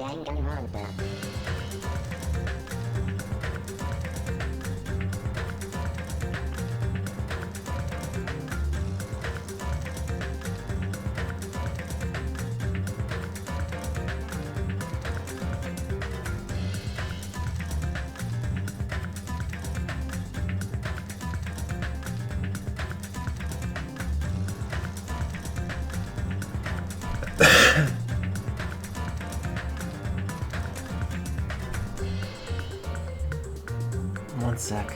Danganronpa. One sec.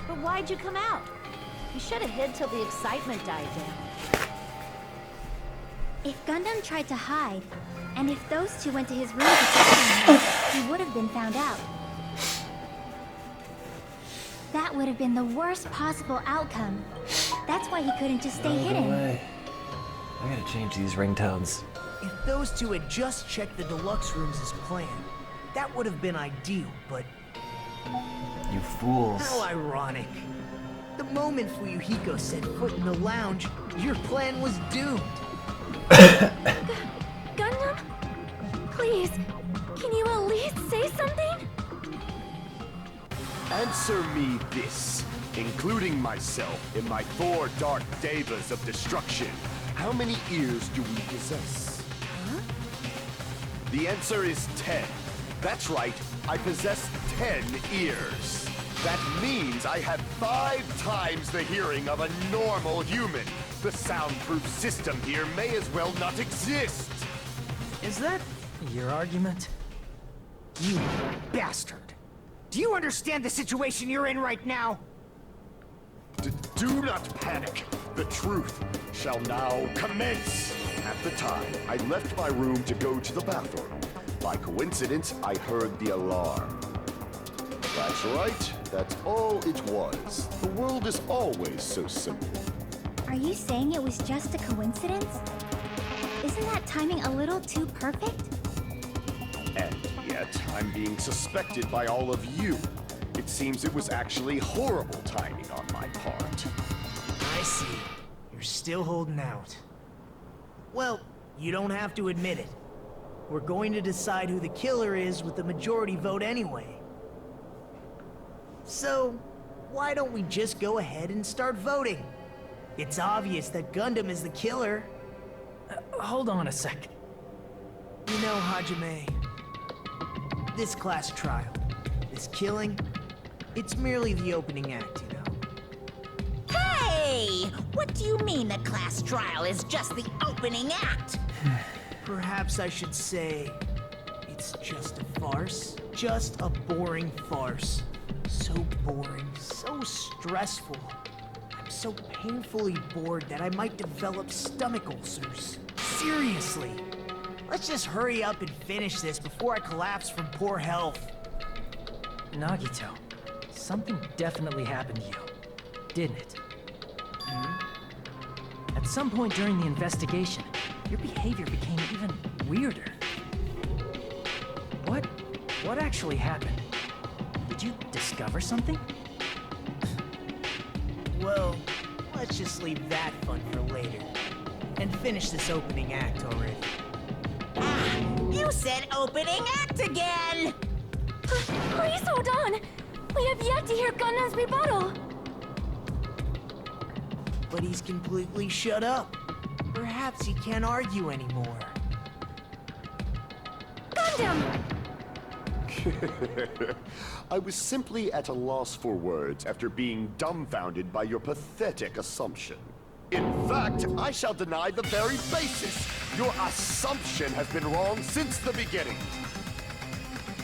But why'd you come out? You should have hid till the excitement died down. If Gundam tried to hide, and if those two went to his room to question him, he would have been found out. That would have been the worst possible outcome. That's why he couldn't just stay hidden. Away. I gotta change these ringtones. If those two had just checked the deluxe rooms as planned, that would have been ideal, but You fools. how ironic. The moment Fuyuhiko set foot in the lounge, your plan was doomed. Gundam? Please, can you at least say something? Answer me this, including myself in my 4 dark devas of destruction. How many ears do we possess? Huh? The answer is 10. That's right, I possess 10 ears. That means I have 5 times the hearing of a normal human. The soundproof system here may as well not exist. Is that your argument? You bastard! Do you understand the situation you're in right now? Do not panic. The truth shall now commence. At the time, I left my room to go to the bathroom. By coincidence, I heard the alarm. That's right. That's all it was. The world is always so simple. Are you saying it was just a coincidence? Isn't that timing a little too perfect? And yet, I'm being suspected by all of you. It seems it was actually horrible timing on my part. I see. You're still holding out. Well, you don't have to admit it. We're going to decide who the killer is with the majority vote anyway. So, why don't we just go ahead and start voting? It's obvious that Gundam is the killer. Hold on a second. You know, Hajime, this class trial, this killing, it's merely the opening act, you know? Hey! What do you mean the class trial is just the opening act? Perhaps I should say, it's just a farce. Just a boring farce. So boring, so stressful. I'm so painfully bored that I might develop stomach ulcers. Seriously. Let's just hurry up and finish this before I collapse from poor health. Nagito, something definitely happened to you, didn't it? At some point during the investigation, your behavior became even weirder. What actually happened? Did you discover something? Well, let's just leave that fun for later. And finish this opening act already. You said opening act again! Please hold on! We have yet to hear Gundam's rebuttal! But he's completely shut up. Perhaps he can't argue anymore. Gundam! I was simply at a loss for words after being dumbfounded by your pathetic assumption. In fact, I shall deny the very basis. Your assumption has been wrong since the beginning.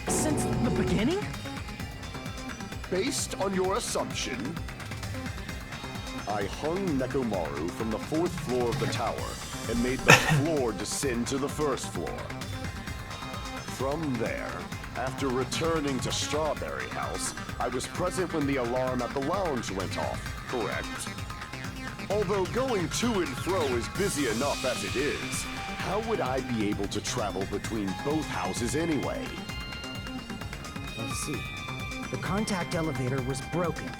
Since the beginning? Based on your assumption, I hung Nekomaru from the 4th floor of the tower and made the floor descend to the 1st floor. From there, after returning to Strawberry House, I was present when the alarm at the lounge went off, correct? Although going to and fro is busy enough as it is, how would I be able to travel between both houses anyway? Let's see. The contact elevator was broken.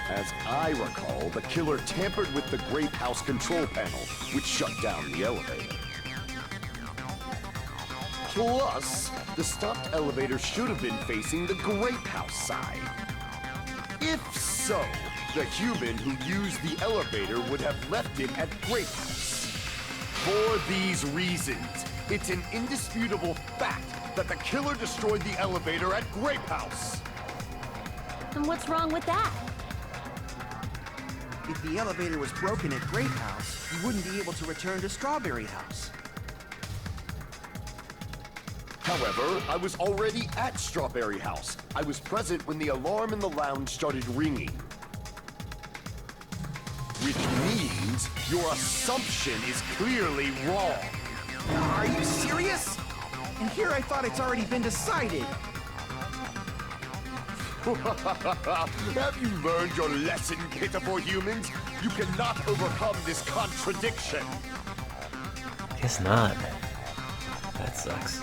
As I recall, the killer tampered with the Grape House control panel, which shut down the elevator. Plus, the stopped elevator should have been facing the Grape House side. If so, the human who used the elevator would have left it at Grape House. For these reasons, it's an indisputable fact that the killer destroyed the elevator at Grape House. And what's wrong with that? If the elevator was broken at Grape House, you wouldn't be able to return to Strawberry House. However, I was already at Strawberry House. I was present when the alarm in the lounge started ringing. Which means your assumption is clearly wrong. Are you serious? And here I thought it's already been decided. Have you learned your lesson, pitiful humans? You cannot overcome this contradiction. Guess not. That sucks.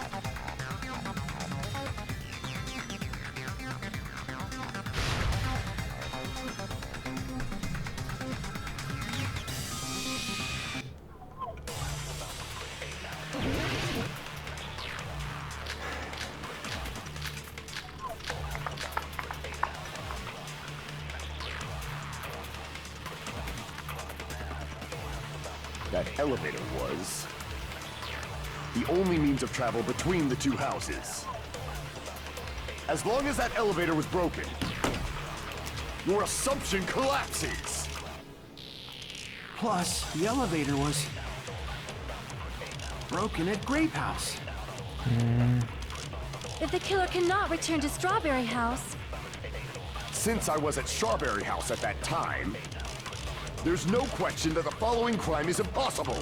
That elevator was the only means of travel between the two houses. As long as that elevator was broken, your assumption collapses. Plus, the elevator was broken at Grape House. If the killer cannot return to Strawberry House, Since I was at Strawberry House at that time, there's no question that the following crime is impossible.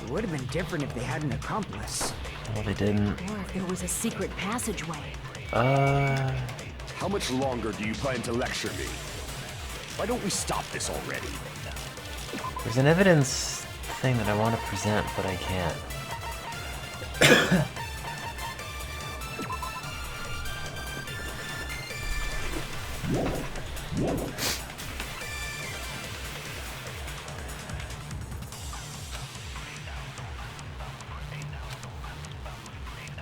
It would have been different if they had an accomplice. Well, they didn't. Or if there was a secret passageway. How much longer do you plan to lecture me? Why don't we stop this already? There's an evidence thing that I want to present, but I can't.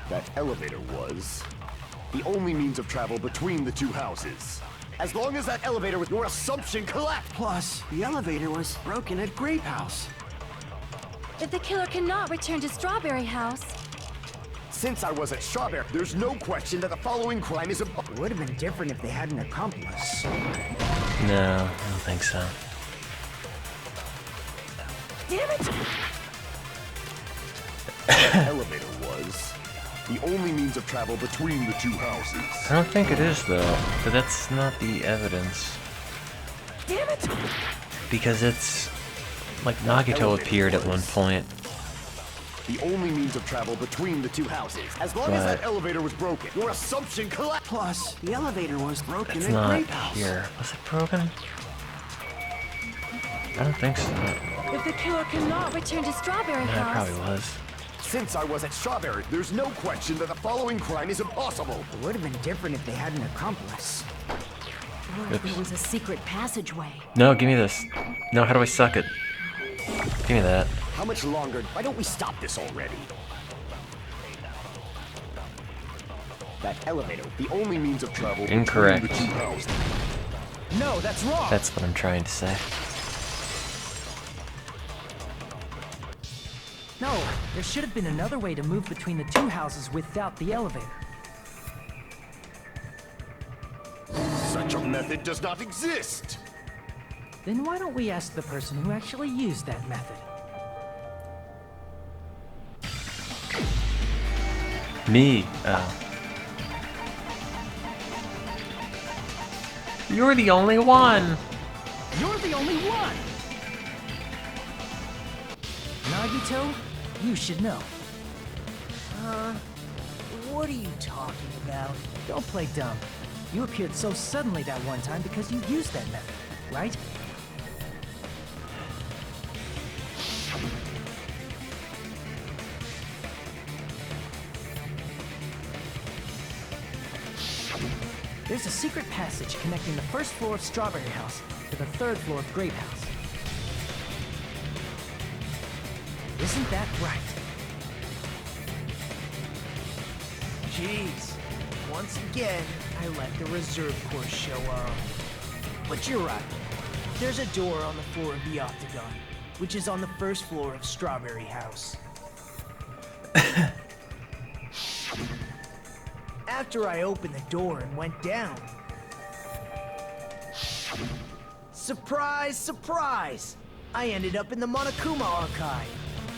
That elevator was the only means of travel between the two houses. As long as that elevator was, your assumption collapsed. Plus, the elevator was broken at Grape House. if the killer cannot return to Strawberry House, Since I was at Strawberry, there's no question that the following crime is impossible. It would have been different if they had an accomplice. No, I don't think so. Damn it! The elevator was the only means of travel between the two houses. I don't think it is though, but that's not the evidence. Damn it! Because it's like Nagito appeared at one point. The only means of travel between the two houses. As long as that But- elevator was broken, your assumption collapsed. Plus, the elevator was broken It's at not Grape House. here. Was it broken? I don't think so. If the killer cannot return to Strawberry Yeah, it House, probably was. Since I was at Strawberry, there's no question that the following crime is impossible. It would have been different if they had an accomplice. Or if there was a secret passageway. No, give me this. No, how do I suck it? Give me that. How much longer? Why don't we stop this already? That elevator, the only means of travel Incorrect. between the two houses. No, that's wrong. That's what I'm trying to say. No, there should have been another way to move between the two houses without the elevator. Such a method does not exist. Then why don't we ask the person who actually used that method? Me. Oh. You're the only one. You're the only one! Nagito, you should know. What are you talking about? Don't play dumb. You appeared so suddenly that one time because you used that method, right? There's a secret passage connecting the first floor of Strawberry House to the third floor of Grape House. Isn't that right? Jeez. Once again, I let the reserve course show up. But you're right. There's a door on the floor of the Octagon, which is on the first floor of Strawberry House. After I opened the door and went down... Surprise, surprise! I ended up in the Monokuma Archive,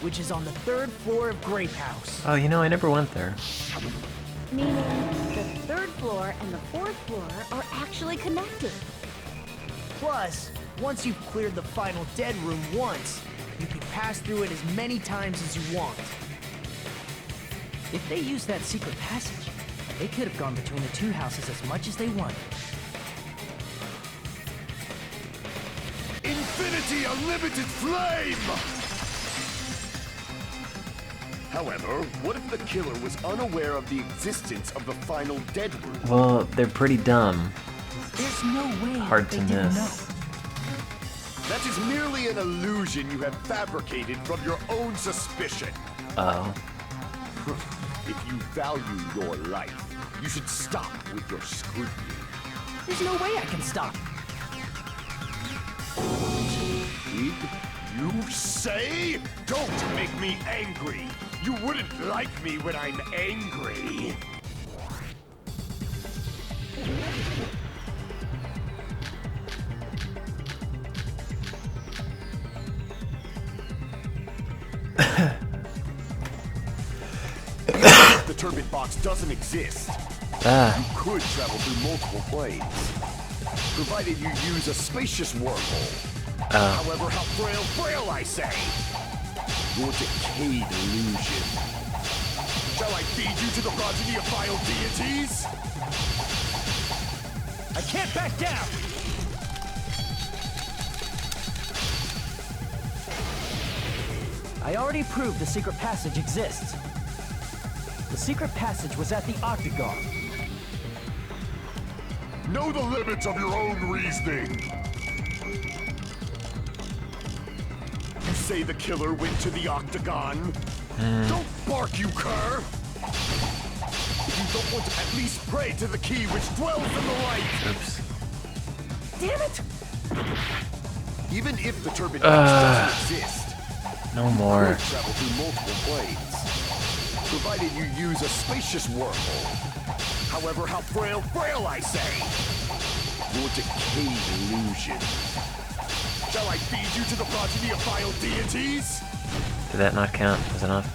which is on the third floor of Grape House. Oh, you know, I never went there. Meaning the third floor and the fourth floor are actually connected. Plus, once you've cleared the final dead room once, you can pass through it as many times as you want. If they used that secret passage, they could have gone between the two houses as much as they wanted. Infinity Unlimited Flame! However, what if the killer was unaware of the existence of the final dead room? Well, they're pretty dumb. There's no way Hard they to didn't miss. know. That is merely an illusion you have fabricated from your own suspicion. Oh. If you value your life, you should stop with your scrutiny. There's no way I can stop. Did you say? Don't make me angry. You wouldn't like me when I'm angry. The turbine box doesn't exist. Ah. You could travel through multiple planes, provided you use a spacious wormhole. However, how frail I say. Your decayed illusion. Shall I feed you to the progeny of vile deities? I can't back down! I already proved the secret passage exists. The secret passage was at the Octagon. Know the limits of your own reasoning. You say the killer went to the Octagon? Don't bark, you cur! If you don't want to at least pray to the key which dwells in the light! Oops. Damn it! Even if the turbine box doesn't exist, No you more. could travel through multiple planes, provided you use a spacious wormhole. However, how frail I say. Your decayed illusion. Shall I feed you to the progeny of vile deities? Did that not count as enough?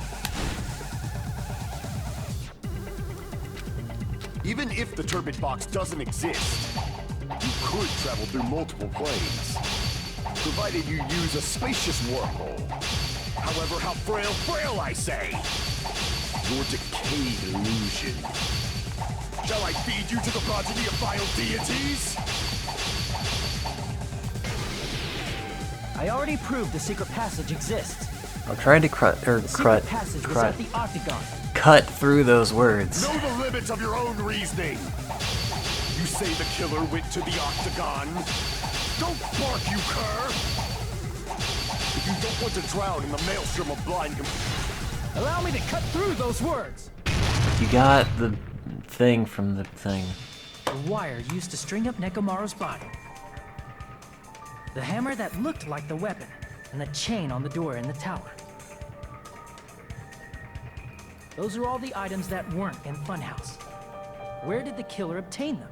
Even if the turbid box doesn't exist, you could travel through multiple planes, provided you use a spacious wormhole. However, how frail I say! Your decayed illusion. Shall I feed you to the progeny of vile deities? I already proved the secret passage exists. I'm trying to cut The Octagon. cut through those words. Know the limits of your own reasoning. You say the killer went to the Octagon. Don't bark, you cur! If you don't want to drown in the maelstrom of blind... Allow me to cut through those words. You got the thing from the thing. The wire used to string up Nekomaru's body. The hammer that looked like the weapon, and the chain on the door in the tower. Those are all the items that weren't in Funhouse. Where did the killer obtain them?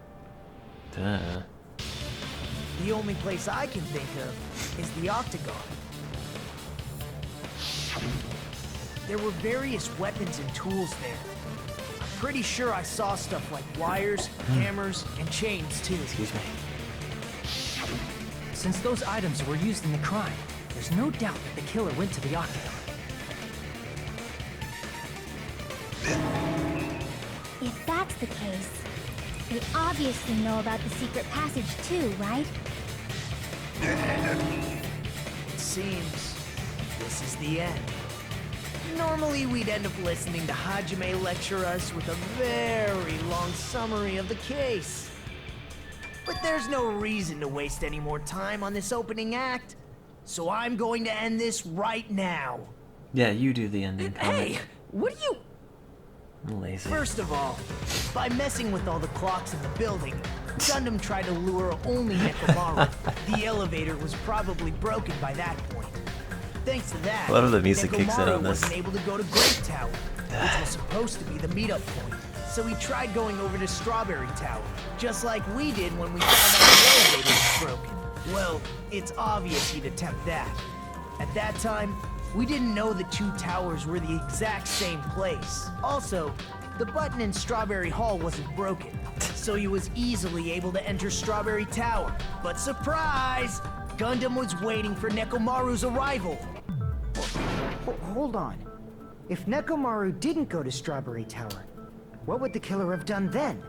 Duh. The only place I can think of is the Octagon. There were various weapons and tools there. I'm pretty sure I saw stuff like wires, hammers, and chains too. Excuse me. Since those items were used in the crime, there's no doubt that the killer went to the Octagon. If that's the case, they obviously know about the secret passage too, right? It seems this is the end. Normally we'd end up listening to Hajime lecture us with a very long summary of the case. But there's no reason to waste any more time on this opening act, so I'm going to end this right now. Yeah, you do the ending. Hey, what are you... I'm lazy. First of all, by messing with all the clocks in the building, Gundam tried to lure only Nekomaru. The elevator was probably broken by that point. Thanks to that, A lot of the music kicks in Nekomaru on this. wasn't able to go to Great Tower, which was supposed to be the meetup point. So he tried going over to Strawberry Tower, just like we did when we found out the elevator was broken. Well, it's obvious he'd attempt that. At that time, we didn't know the two towers were the exact same place. Also, the button in Strawberry Hall wasn't broken, so he was easily able to enter Strawberry Tower. But surprise! Gundam was waiting for Nekomaru's arrival. Hold on. If Nekomaru didn't go to Strawberry Tower, what would the killer have done then?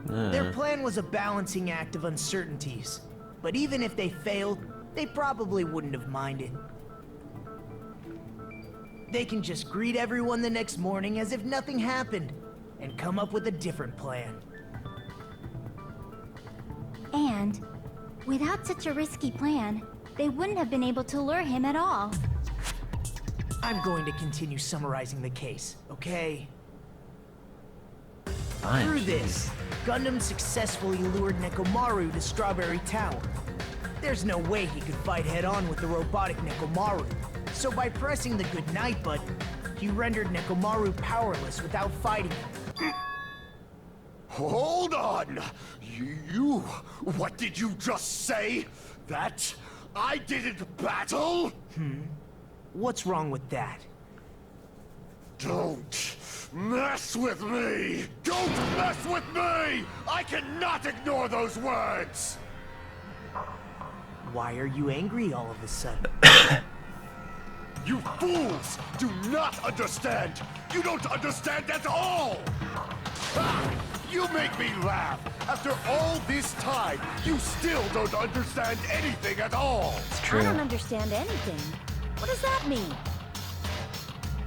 Their plan was a balancing act of uncertainties. But even if they failed, they probably wouldn't have minded. They can just greet everyone the next morning as if nothing happened, and come up with a different plan. And without such a risky plan, they wouldn't have been able to lure him at all. I'm going to continue summarizing the case, okay? Fine. Through this, Gundam successfully lured Nekomaru to Strawberry Tower. There's no way he could fight head-on with the robotic Nekomaru. So by pressing the goodnight button, he rendered Nekomaru powerless without fighting him. Hold on! You... What did you just say? That I didn't battle? What's wrong with that? Don't mess with me! Don't mess with me! I cannot ignore those words! Why are you angry all of a sudden? You fools do not understand! You don't understand at all! Ha! You make me laugh! After all this time, you still don't understand anything at all! It's I true. don't understand anything. What does that mean?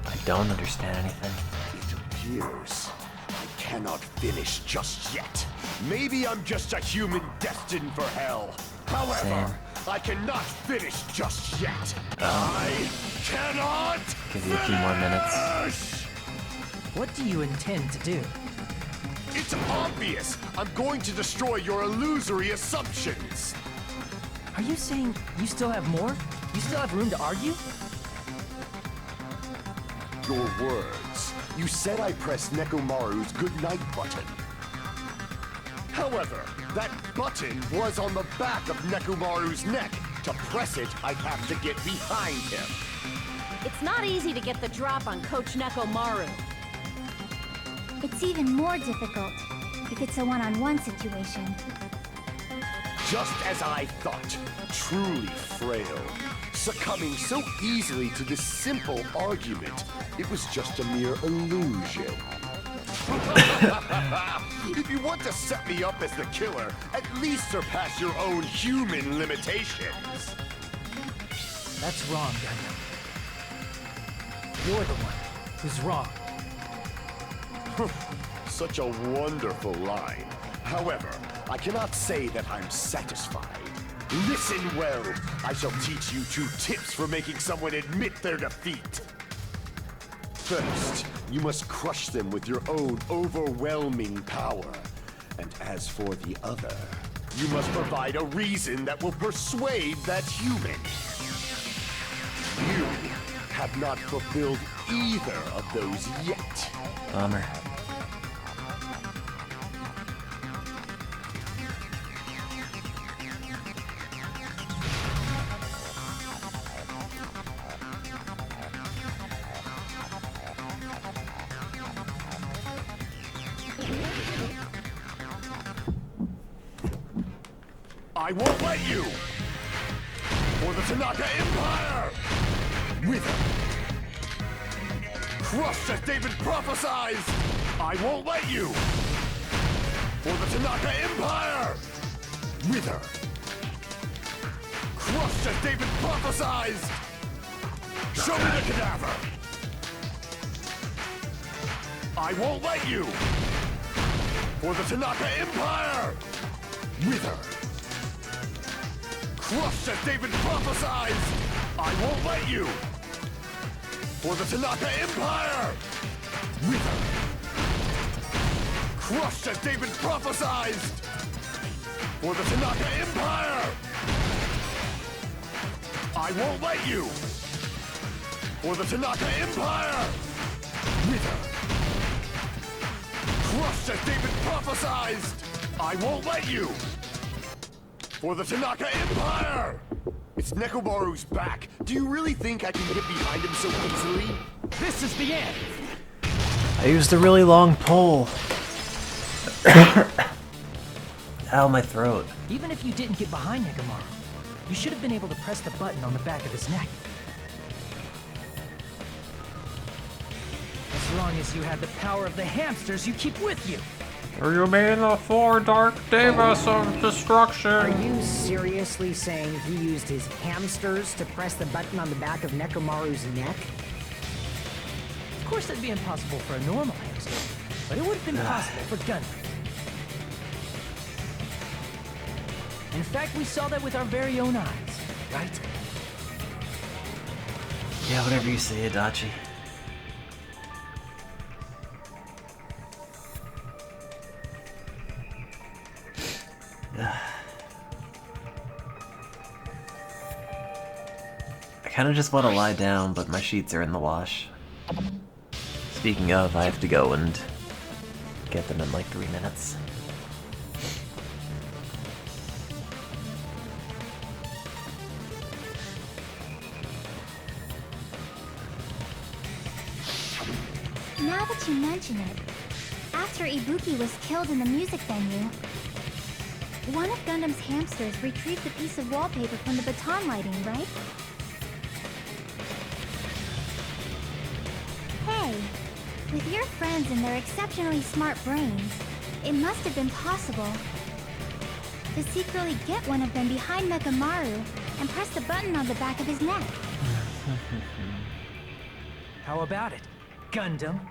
I don't understand anything. It appears I cannot finish just yet. Maybe I'm just a human destined for hell. However, Same. I cannot finish just yet. I cannot Give you a few more minutes. finish! What do you intend to do? It's obvious. I'm going to destroy your illusory assumptions. Are you saying you still have more? You still have room to argue? Your words. You said I pressed Nekomaru's goodnight button. However, that button was on the back of Nekomaru's neck. To press it, I'd have to get behind him. It's not easy to get the drop on Coach Nekomaru. It's even more difficult. if it's a one-on-one situation. Just as I thought, truly frail. Succumbing so easily to this simple argument, it was just a mere illusion. If you want to set me up as the killer, at least surpass your own human limitations. That's wrong, Gundam. You're the one who's wrong. Such a wonderful line. However, I cannot say that I'm satisfied. Listen well. I shall teach you 2 tips for making someone admit their defeat. First, you must crush them with your own overwhelming power. And as for the other, you must provide a reason that will persuade that human. You have not fulfilled either of those yet. Bummer. I won't let you! For the Tanaka Empire! Wither! Crushed as David prophesies! I won't let you! For the Tanaka Empire! Wither! Crushed as David prophesies! Show me the cadaver! I won't let you! For the Tanaka Empire! Wither! Crushed as David prophesies! I won't let you! For the Tanaka Empire! Wither! Crushed as David prophesied! For the Tanaka Empire! I won't let you! For the Tanaka Empire! Wither! Crushed as David prophesied! I won't let you! For the Tanaka Empire! It's Nekomaru's back. Do you really think I can get behind him so easily? This is the end! I used a really long pole. Ow, my throat. Even if you didn't get behind Nekomaru, you should have been able to press the button on the back of his neck. As long as you had the power of the hamsters you keep with you. You mean the 4 dark devas of destruction? Are you seriously saying he used his hamsters to press the button on the back of Nekomaru's neck? Of course that'd be impossible for a normal hamster, but it would have been possible for Gundam. In fact, we saw that with our very own eyes, right? Yeah, whatever you say, Adachi. I kinda just want to lie down, but my sheets are in the wash. Speaking of, I have to go and get them in like 3 minutes. Now that you mention it, after Ibuki was killed in the music venue, one of Gundam's hamsters retrieved a piece of wallpaper from the baton lighting, right? Hey, with your friends and their exceptionally smart brains, it must have been possible to secretly get one of them behind Nekomaru and press the button on the back of his neck. How about it, Gundam?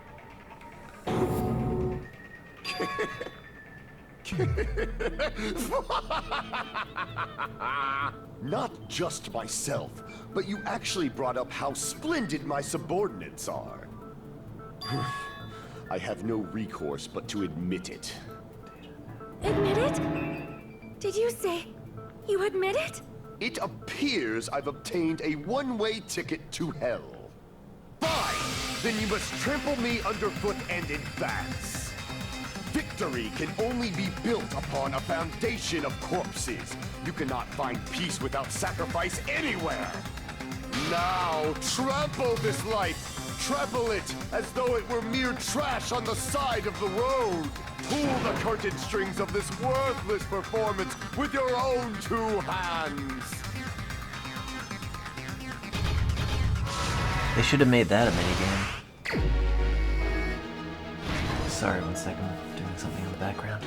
Not just myself, but you actually brought up how splendid my subordinates are. I have no recourse but to admit it. Admit it? Did you say you admit it? It appears I've obtained a one-way ticket to hell. Fine! Then you must trample me underfoot and advance. Victory can only be built upon a foundation of corpses. You cannot find peace without sacrifice anywhere. Now, trample this life trample it as though it were mere trash on the side of the road. Pull the curtain strings of this worthless performance with your own 2 hands. They should have made that a minigame. Sorry, 1 second. I'm doing something in the background.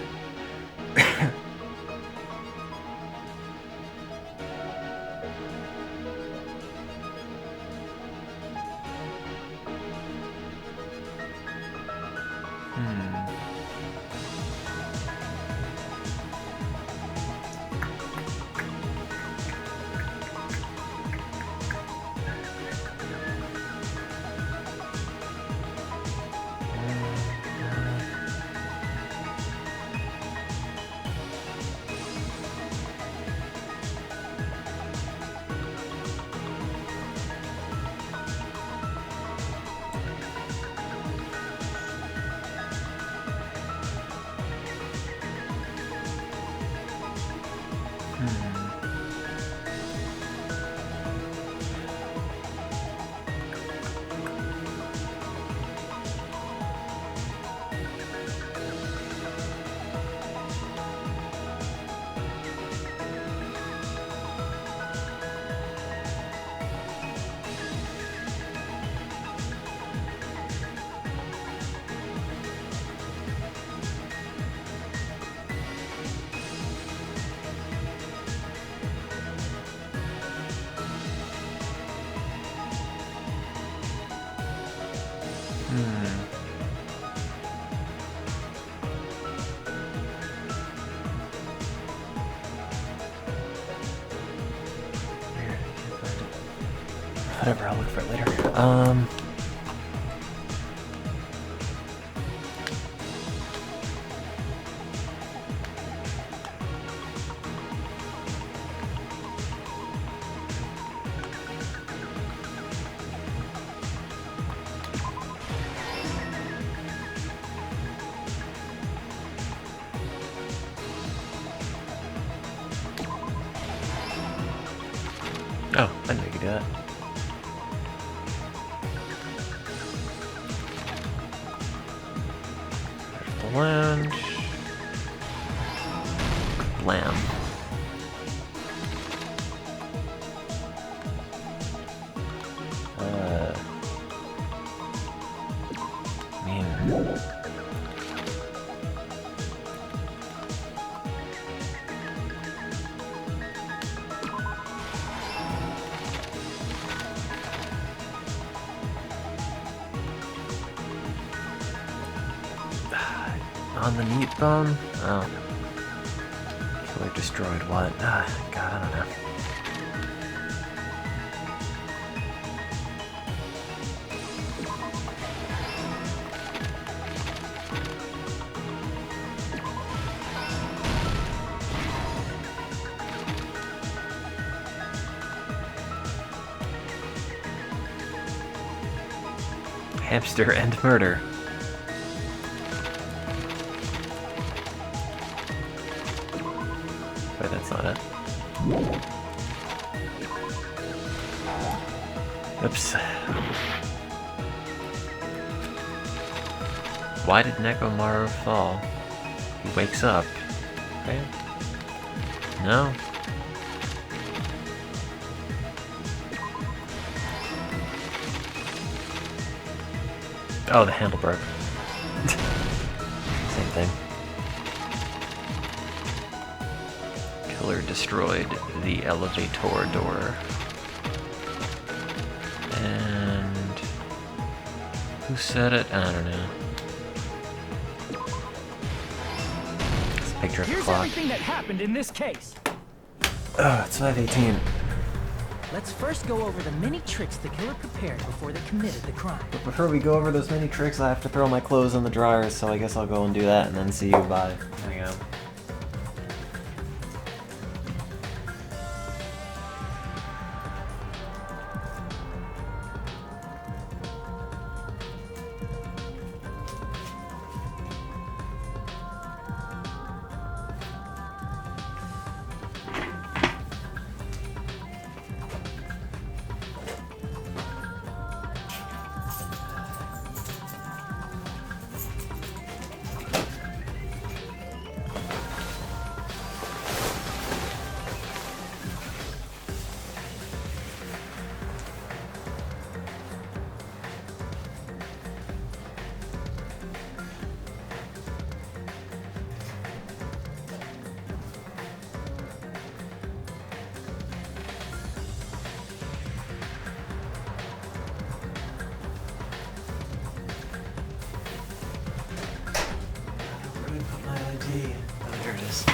Whatever, I'll look for it later. Oh, I knew you could do that. There's the lounge. Lamb. On the meat bone? Oh. Killer destroyed what? God, I don't know. Hamster and murder. Wait, that's not it. Oops. Why did Nekomaru fall? He wakes up. Okay. No. Oh, the handle broke. Same thing. Killer destroyed the elevator door. And who said it? I don't know. It's a picture of the Here's clock. everything that happened in this case. Oh, it's 5:18. Let's first go over the many tricks the killer prepared before they committed the crime. But before we go over those many tricks, I have to throw my clothes in the dryer, so I guess I'll go and do that and then see you. Bye. There you go. key. Oh, here it is.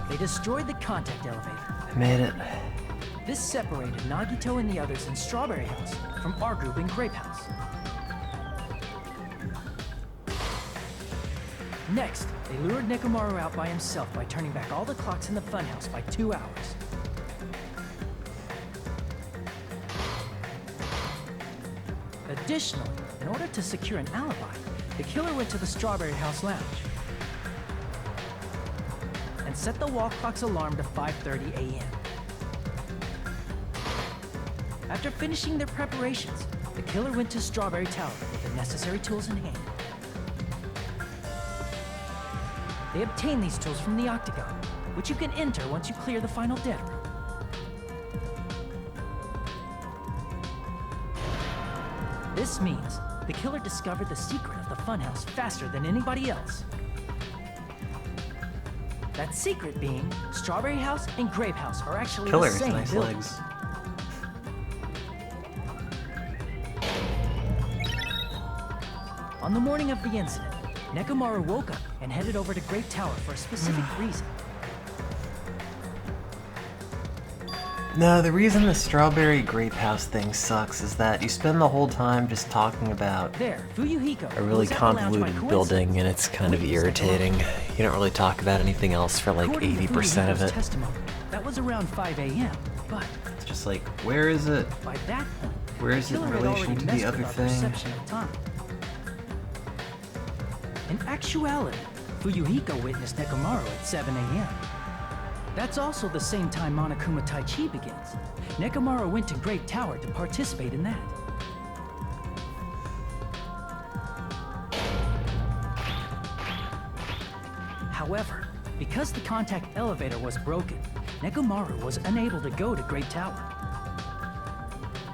they destroyed the contact elevator. I made it. This separated Nagito and the others in Strawberry House from our group in Grape House. Next, they lured Nekomaru out by himself by turning back all the clocks in the funhouse by 2 hours. Additionally, in order to secure an alibi, the killer went to the Strawberry House lounge and set the wall clock's alarm to 5:30 a.m. After finishing their preparations, the killer went to Strawberry Tower with the necessary tools in hand. They obtained these tools from the Octagon, which you can enter once you clear the final dead room. This means the killer discovered the secret of the funhouse faster than anybody else. That secret being, Strawberry House and Grape House are actually Killer the has same nice building. legs. On the morning of the incident, Nekomaru woke up and headed over to Great Tower for a specific reason. No, the reason the Strawberry Grape House thing sucks is that you spend the whole time just talking about There, Fuyuhiko, a really who was at the lounge by convoluted coincidence, building, and it's kind of irritating. You don't really talk about anything else for like according to 80% of Fuyuhiko's it. testimony, that was around 5 a.m., but It's just like, where is it? by that point, Where is the it in killer had relation already to the messed other with our thing? perception of time. In actuality, Fuyuhiko witnessed Nekomaru at 7 a.m. That's also the same time Monokuma Tai Chi begins. Nekomaru went to Great Tower to participate in that. However, because the contact elevator was broken, Nekomaru was unable to go to Great Tower.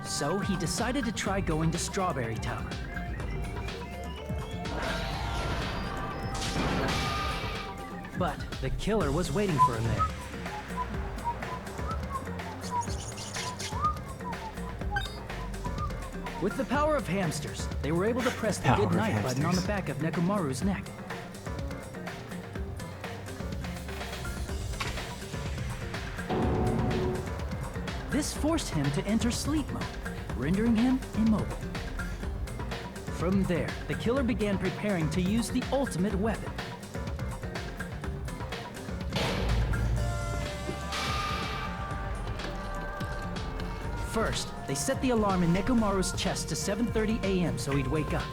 So he decided to try going to Strawberry Tower. But the killer was waiting for him there. With the power of hamsters, they were able to press the Power good of night button on the hamsters. back of Nekomaru's neck. This forced him to enter sleep mode, rendering him immobile. From there, the killer began preparing to use the ultimate weapon. First, they set the alarm in Nekomaru's chest to 7:30 a.m. so he'd wake up.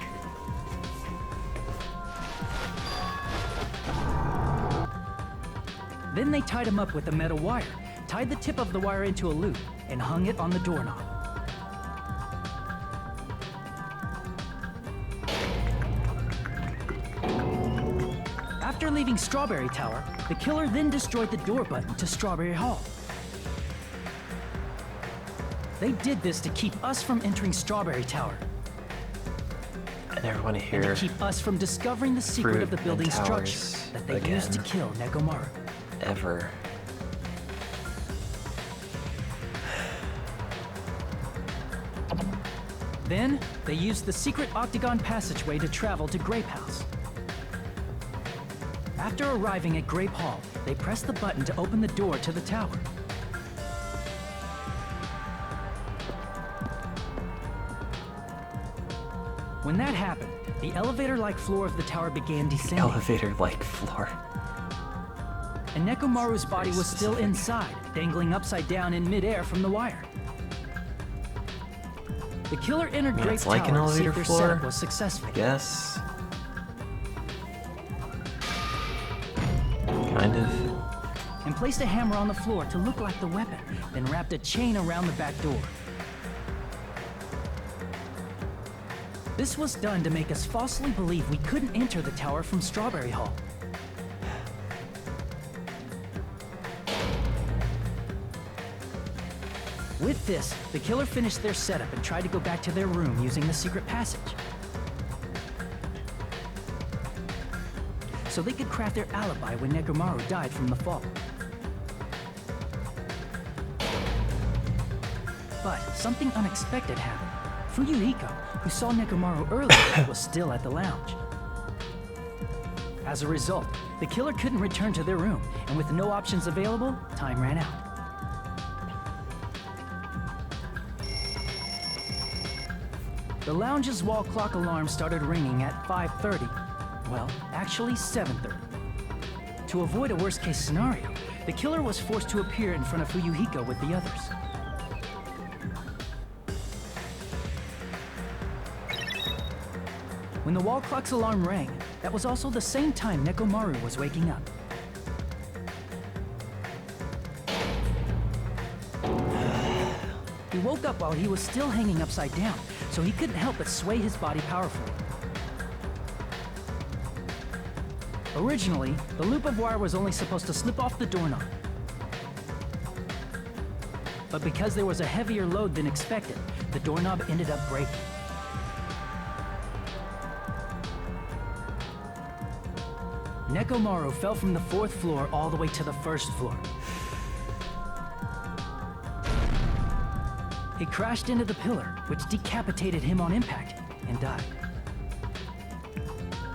Then they tied him up with a metal wire, tied the tip of the wire into a loop, and hung it on the doorknob. After leaving Strawberry Tower, the killer then destroyed the door button to Strawberry Hall. They did this to keep us from entering Strawberry Tower, I never want to and hear to keep us from discovering the secret fruit of the and building's structure towers that they used to again. kill Nekomaru. ever. Then, they used the secret octagon passageway to travel to Grape House. After arriving at Grape Hall, they pressed the button to open the door to the tower. When that happened, the elevator-like floor of the tower began descending, Elevator-like floor. and Nekomaru's body was still inside, dangling upside down in midair from the wire. The killer entered Yeah, Grape it's like an Tower to see if elevator their floor. setup was successful. Guess. Kind of. And placed a hammer on the floor to look like the weapon, then wrapped a chain around the back door. This was done to make us falsely believe we couldn't enter the tower from Strawberry Hall. With this, the killer finished their setup and tried to go back to their room using the secret passage, so they could craft their alibi when Nekomaru died from the fall. But something unexpected happened. Fuyuhiko, who saw Nekomaru earlier, was still at the lounge. As a result, the killer couldn't return to their room, and with no options available, time ran out. The lounge's wall clock alarm started ringing at 5:30. Well, actually 7:30. To avoid a worst-case scenario, the killer was forced to appear in front of Fuyuhiko with the others. When the wall clock's alarm rang, that was also the same time Nekomaru was waking up. He woke up while he was still hanging upside down, so he couldn't help but sway his body powerfully. Originally, the loop of wire was only supposed to slip off the doorknob. But because there was a heavier load than expected, the doorknob ended up breaking. Nekomaru fell from the 4th floor all the way to the 1st floor. He crashed into the pillar, which decapitated him on impact, and died.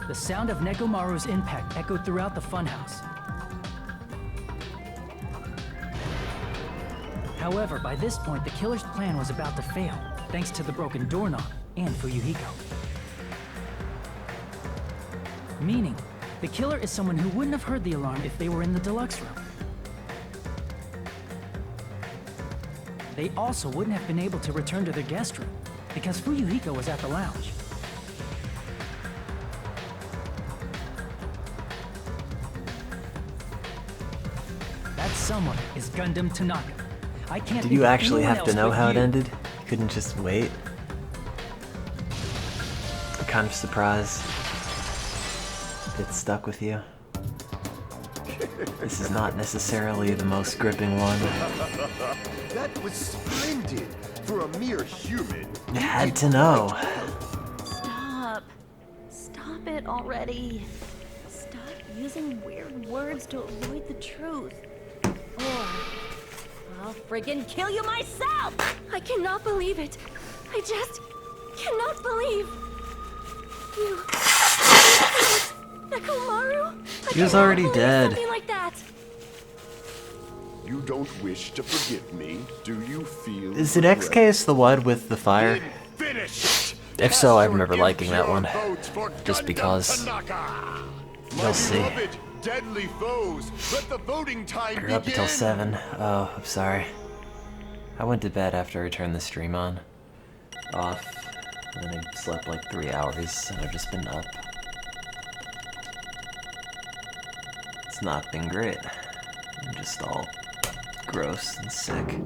The sound of Nekomaru's impact echoed throughout the funhouse. However, by this point, the killer's plan was about to fail, thanks to the broken doorknob and Fuyuhiko. Meaning, the killer is someone who wouldn't have heard the alarm if they were in the deluxe room. They also wouldn't have been able to return to their guest room, because Fuyuhiko was at the lounge. That someone is Gundam Tanaka. I can't. Did think you of actually anyone have to else know but how it you. ended? You couldn't just wait? I'm kind of surprised it stuck with you. This is not necessarily the most gripping one. That was splendid for a mere human. You had to know. Stop. Stop it already. Stop using weird words to avoid the truth. Or I'll friggin' kill you myself! I cannot believe it. I just cannot believe you. Nekomaru? He was already dead. Something like that. You don't wish to forgive me, do you feel? Is the next regret? case the one with the fire? Finish it! If so, I Cast remember your liking that impure one. votes for Just Gundam because. Tanaka. You'll My see. beloved, deadly foes, let the voting time You're up until begin. 7. Oh, I'm sorry. I went to bed after I turned the stream off, and then I slept like 3 hours, and I've just been up. It's not been great. I'm just all gross and sick.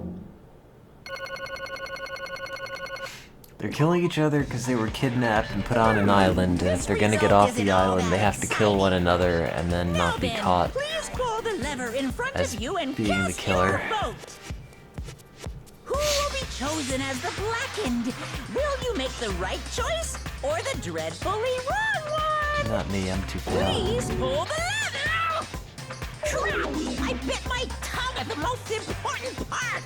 They're killing each other because they were kidnapped and put on an island, and if they're gonna get off the island, they have to kill one another and then not be caught Please pull the lever in front as of you and being the cast killer. your vote. Who will be chosen as the blackened? Will you make the right choice or the dreadfully wrong one? Not me, I'm too pale. Please pull the lever! Crap! I bit my tongue at the most important part!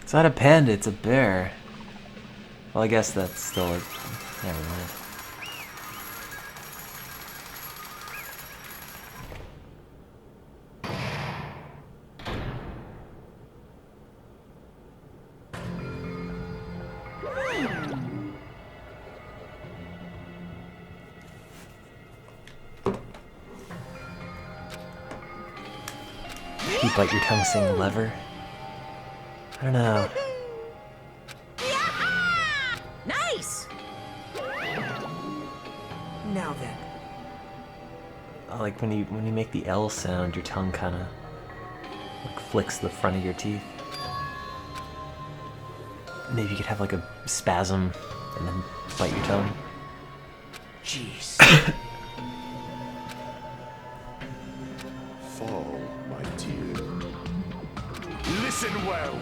It's not a panda, it's a bear. Well, I guess that's still a... Never mind. You bite your tongue saying lever? I don't know. Nice! Now then. I like when you make the L sound, your tongue kind of like flicks the front of your teeth. Maybe you could have like a spasm and then bite your tongue. Jeez. Fall, my dear. Listen well.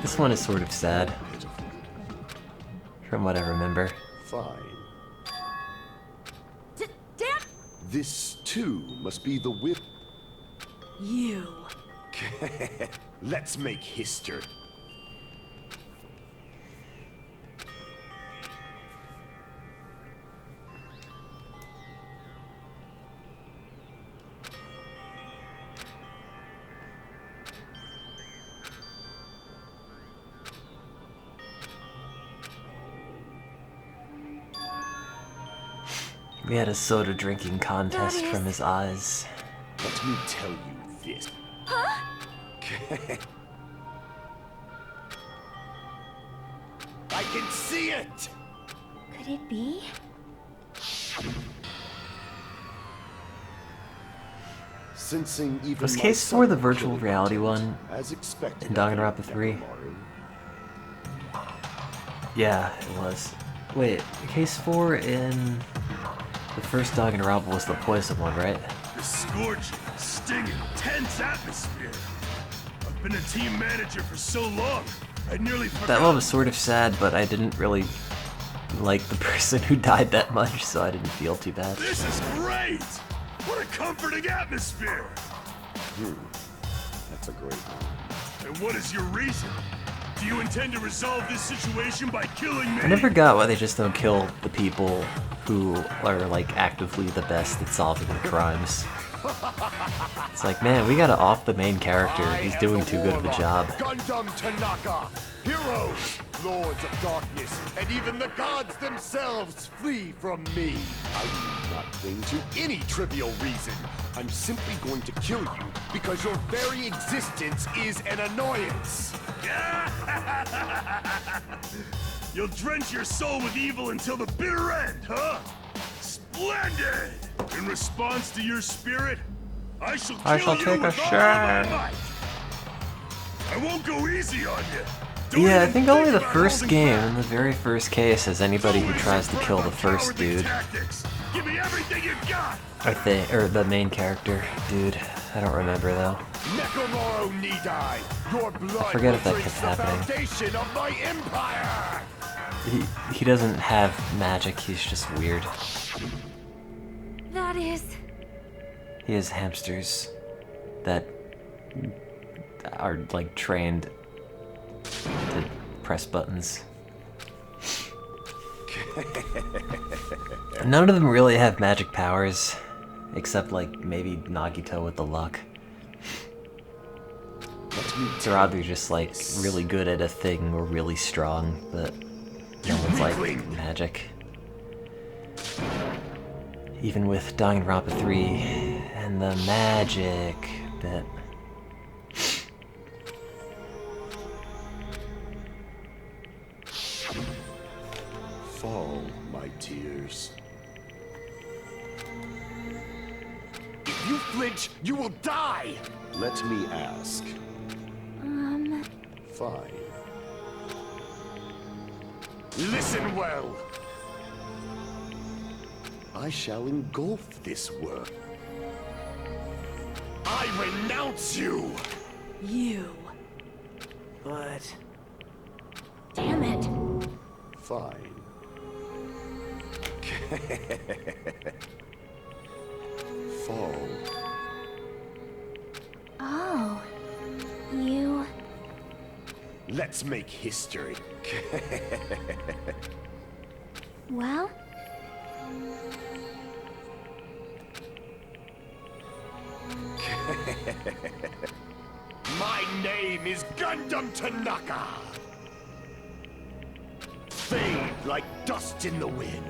This one is sort of sad, Pitiful. from what I remember. Fine. Damn This too must be the whip. you! Let's make history. We had a soda drinking contest from his eyes. Let me tell you this. Huh? I can see it! Could it be? Sensing even Was my Case 4 the subtle virtual killing reality intent, one as expected in Danganronpa 3? Yeah, it was. Wait, Case 4 in the first Danganronpa was the poison one, right? The scorching, stinging, tense atmosphere. I've been a team manager for so long, I nearly forgot. That one was sort of sad, but I didn't really like the person who died that much, so I didn't feel too bad. This is great! What a comforting atmosphere! That's a great one. And what is your reason? Do you intend to resolve this situation by killing me? I never got why they just don't kill the people who are, like, actively the best at solving the crimes. It's like, man, we gotta off the main character. He's doing too good of a job. Gundam Tanaka! Heroes, lords of darkness, and even the gods themselves flee from me. I'm not going to any trivial reason. I'm simply going to kill you because your very existence is an annoyance. You'll drench your soul with evil until the bitter end, huh? Splendid! In response to your spirit, I shall kill you take a with all shot. my might. I won't go easy on you. Don't Yeah, I even think only the about first holding game, back. in the very first case, has anybody who Don't tries to waste kill your the breath on first cowardly dude. tactics. Give me everything you got. Or the main character, dude. I don't remember though. Nekomaru Nidai, your blood forget will if that drink kept the happening. foundation of my empire. He doesn't have magic, he's just weird. That is... He has hamsters that are, like, trained to press buttons. None of them really have magic powers, except, like, maybe Nagito with the luck. They're either just, like, really good at a thing or really strong, but no one's, like, magic. Even with Danganronpa 3 and the magic bit. Fall, my tears. If you flinch, you will die! Let me ask. Fine. Listen well! I shall engulf this world. I renounce you! You. But Damn it. Fine. Fall. Oh. You... Let's make history. well? My name is Gundam Tanaka. Fade like dust in the wind.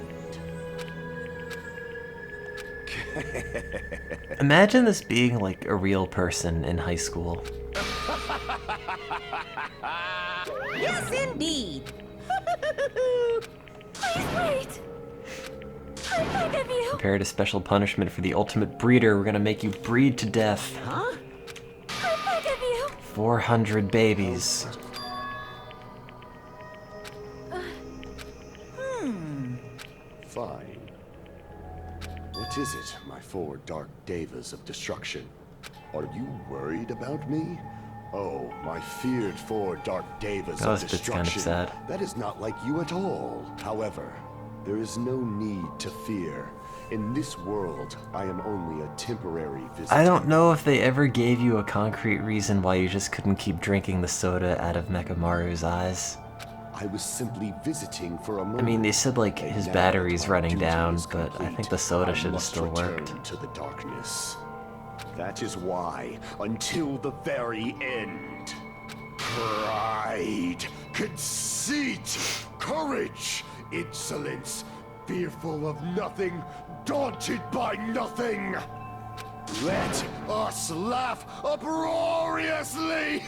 Imagine this being like a real person in high school. Yes, indeed. Please wait. I beg of you. Prepared a special punishment for the ultimate breeder. We're gonna make you breed to death. Huh? I beg of you. 400 babies. Fine. What is it, my four dark devas of destruction? Are you worried about me? Oh, my feared four dark devas That was of a bit kind of destruction. sad. That is not like you at all. However, there is no need to fear. In this world, I am only a temporary visitor. I don't know if they ever gave you a concrete reason why you just couldn't keep drinking the soda out of Mekamaru's eyes. I was simply visiting for a moment. I mean, they said like his Now battery's my running duty down, is but I complete. think the soda I should have must still return worked. to the darkness. That is why, until the very end, pride, conceit, courage, insolence, fearful of nothing, daunted by nothing. Let us laugh uproariously!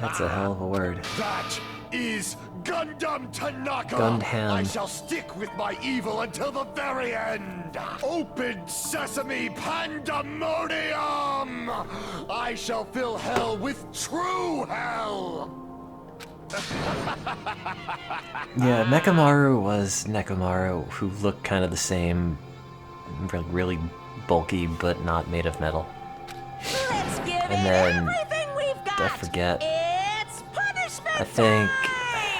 That's a hell of a word. That is Gundam Tanaka! Gundam. I shall stick with my evil until the very end! Open sesame pandemonium! I shall fill hell with true hell! Yeah, Mechamaru was Nekomaru, who looked kind of the same, really bulky, but not made of metal. Let's give And it then, everything we've got. I forget. It's punishment I think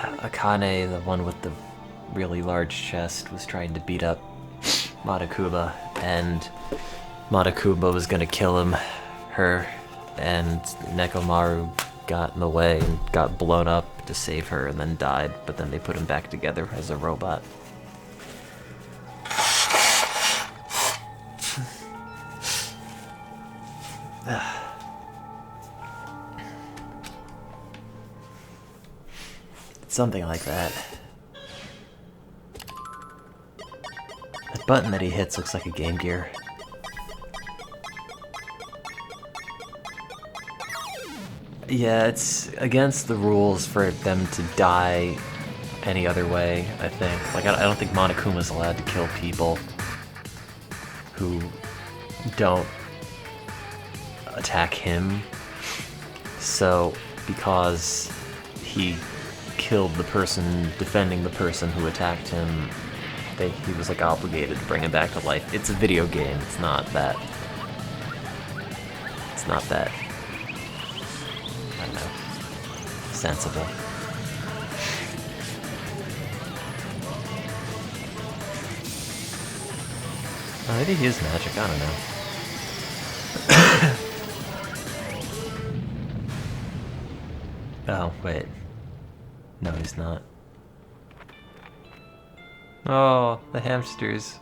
time! Akane, the one with the really large chest, was trying to beat up Monokuma, and Monokuma was gonna kill her, and Nekomaru got in the way and got blown up to save her and then died, but then they put him back together as a robot. Something like that. That button that he hits looks like a Game Gear. Yeah, it's against the rules for them to die any other way, I think. Like, I don't think Monokuma's allowed to kill people who don't attack him. So, because he killed the person defending the person who attacked him, he was like obligated to bring him back to life. It's a video game, it's not that. It's not that, I don't know, sensible. Oh, maybe he is magic, I don't know. Oh, wait. No, he's not. Oh, the hamsters.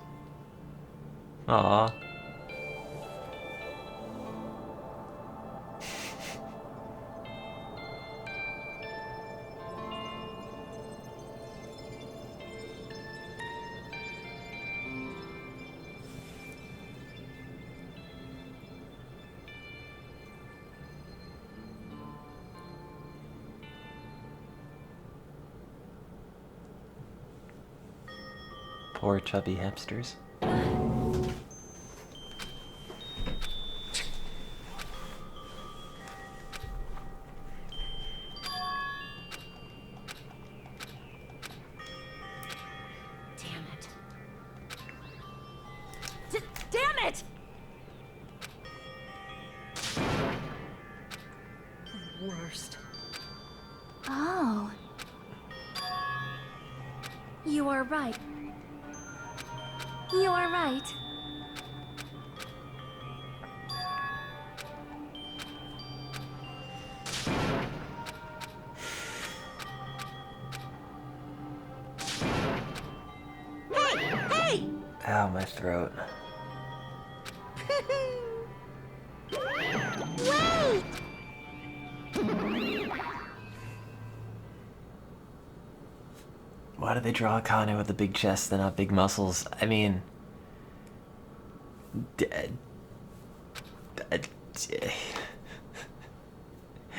Aww. Poor chubby hamsters. Damn it! Worst. Oh. You are right. You are right. Hey! Ow, my throat. Wait! Why did they draw Akane with a big chest and not big muscles? I mean...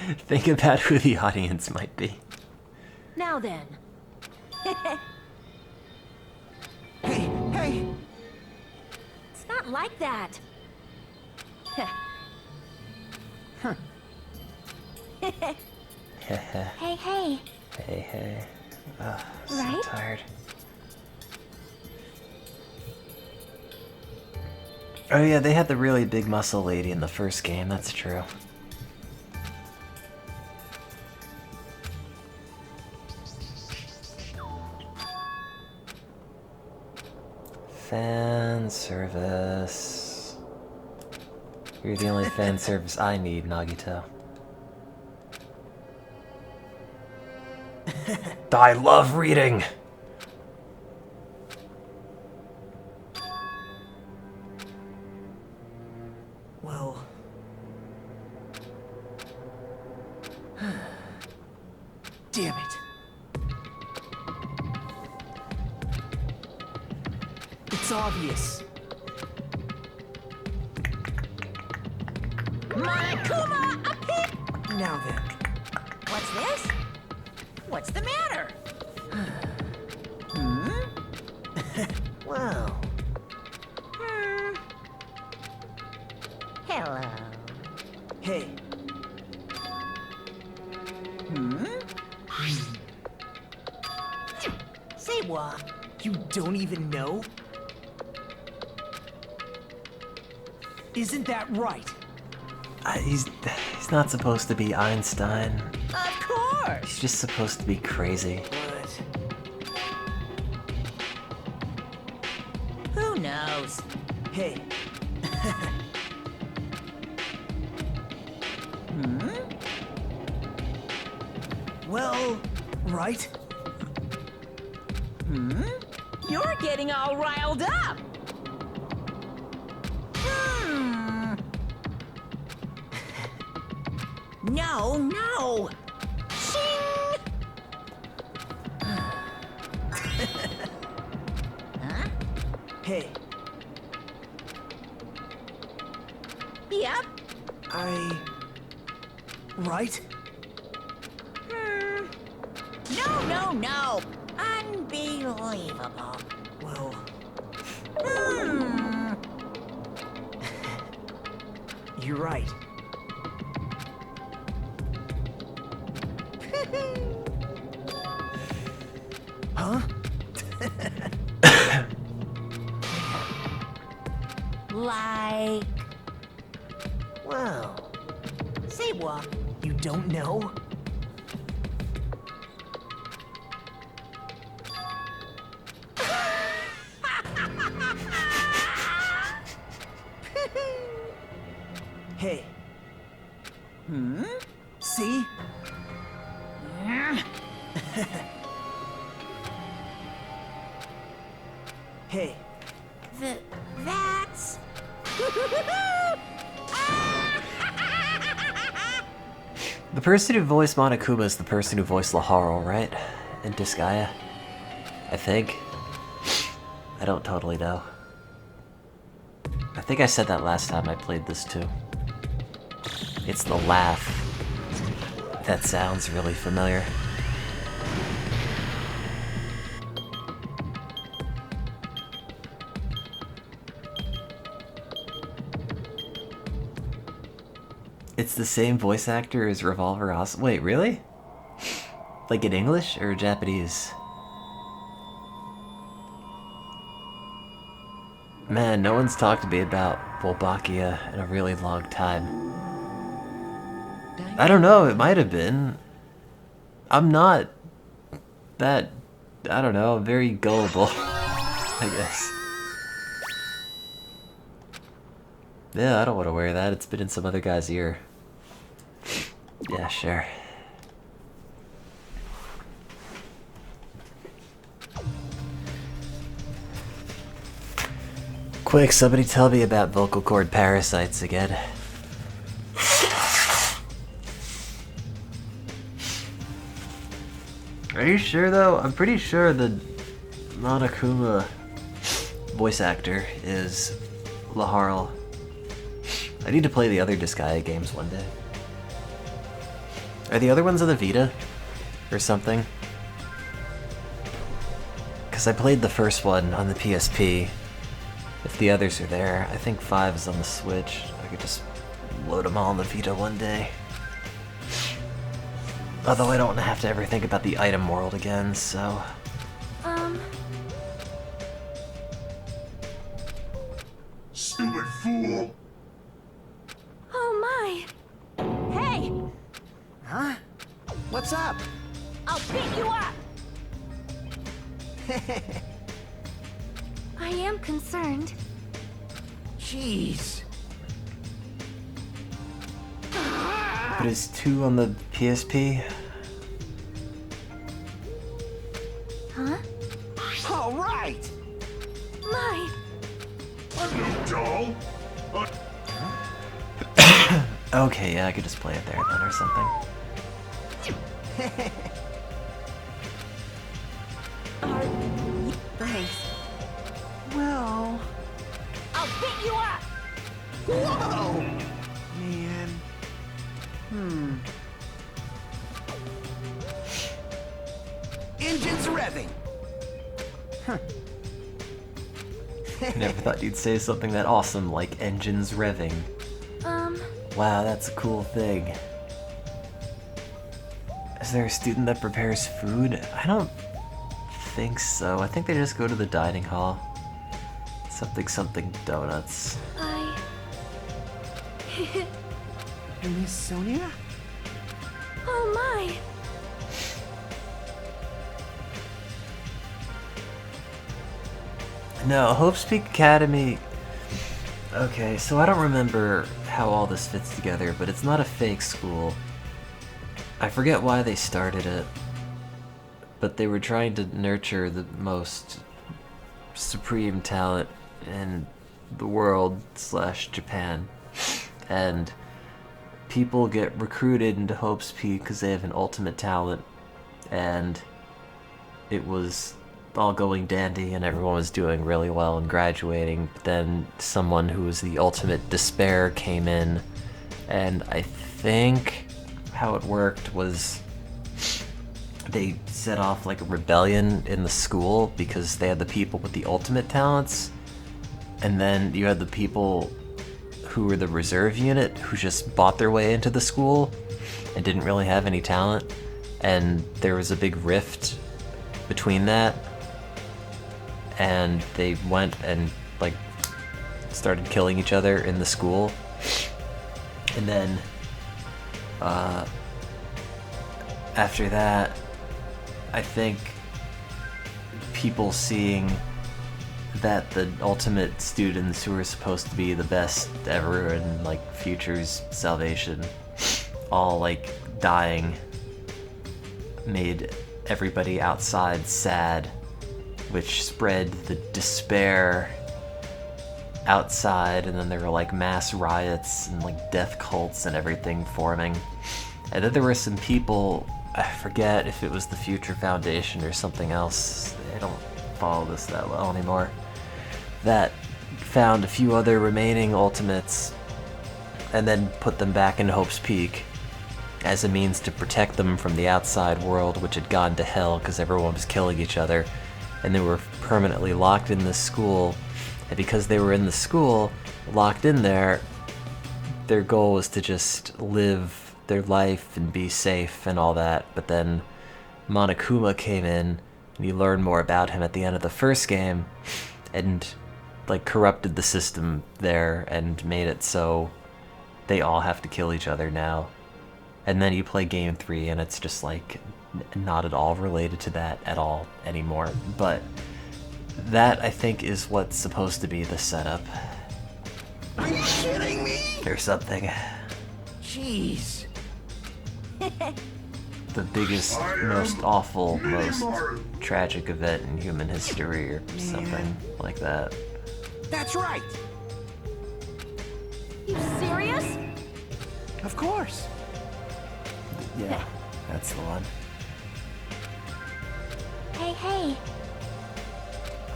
Think about who the audience might be. Now then. Hey! It's not like that. Hey, hey. Hey. Ugh, so Right? tired. Oh yeah, they had the really big muscle lady in the first game, that's true. Fan service. You're the only fan service I need, Nagito. I love reading! Well... Damn it. It's obvious. Monokuma, up here! Now then. What's this? What's the matter? Wow. Hello. Hey. Say what? You don't even know? Isn't that right? He's not supposed to be Einstein. Of course! He's just supposed to be crazy. But Who knows? hey, well, right? You're getting all riled up! No, no! Shing! Huh? Hey, Yep. right? No, no, no! Unbelievable. Well, you're right. Huh? Like... Well, Say what? You don't know? Hey. See? Hey. That's... The person who voiced Monokuma is the person who voiced Laharl, right? In Disgaea? I think. I don't totally know. I think I said that last time I played this too. It's the laugh. That sounds really familiar. It's the same voice actor as Revolver Oz. Wait, really? Like in English or Japanese? Man, no one's talked to me about Wolbachia in a really long time. I don't know, it might have been. I'm not that, I don't know, very gullible, I guess. Yeah, I don't want to wear that. It's been in some other guy's ear. Yeah, sure. Quick, somebody tell me about vocal cord parasites again. Are you sure though? I'm pretty sure the Monokuma voice actor is Laharl. I need to play the other Disgaea games one day. Are the other ones on the Vita? Or something? Because I played the first one on the PSP. If the others are there, I think 5 is on the Switch. I could just load them all on the Vita one day. Although I don't have to ever think about the item world again, so... Stupid fool! Oh my! Hey! huh? What's up? I'll beat you up! I am concerned. Jeez. But is 2 on the PSP? Huh? All right! My! I'm no doll! Okay, yeah, I could just play it there then or something. Thanks. Well... I'll beat you up! Whoa! Man. Engines revving! Never thought you'd say something that awesome like engines revving. Wow, that's a cool thing. Is there a student that prepares food? I don't think so. I think they just go to the dining hall. Something donuts. Miss Sonia? Oh my! No, Hope's Peak Academy... Okay, so I don't remember how all this fits together, but it's not a fake school. I forget why they started it, but they were trying to nurture the most supreme talent in the world / Japan. And people get recruited into Hope's Peak because they have an ultimate talent, and it was all going dandy and everyone was doing really well and graduating, but then someone who was the ultimate despair came in, and I think how it worked was they set off like a rebellion in the school because they had the people with the ultimate talents, and then you had the people who were the reserve unit who just bought their way into the school and didn't really have any talent, and there was a big rift between that, and they went and like started killing each other in the school. And then after that, I think people seeing that the ultimate students who were supposed to be the best ever and like future's salvation all like dying made everybody outside sad, which spread the despair outside, and then there were like mass riots and like death cults and everything forming. And then there were some people, I forget if it was the Future Foundation or something else, I don't follow this that well anymore, that found a few other remaining ultimates and then put them back in Hope's Peak as a means to protect them from the outside world, which had gone to hell because everyone was killing each other. And they were permanently locked in this school, and because they were in the school, locked in there, their goal was to just live their life and be safe and all that. But then Monokuma came in, and you learn more about him at the end of the first game, and like corrupted the system there and made it so they all have to kill each other now. And then you play game 3 and it's just like not at all related to that at all anymore. But that, I think, is what's supposed to be the setup. Are you kidding me? Or something. Jeez. The biggest, most awful, most tragic event in human history or something like that. That's right. You serious? Of course. Yeah, that's the one. Hey.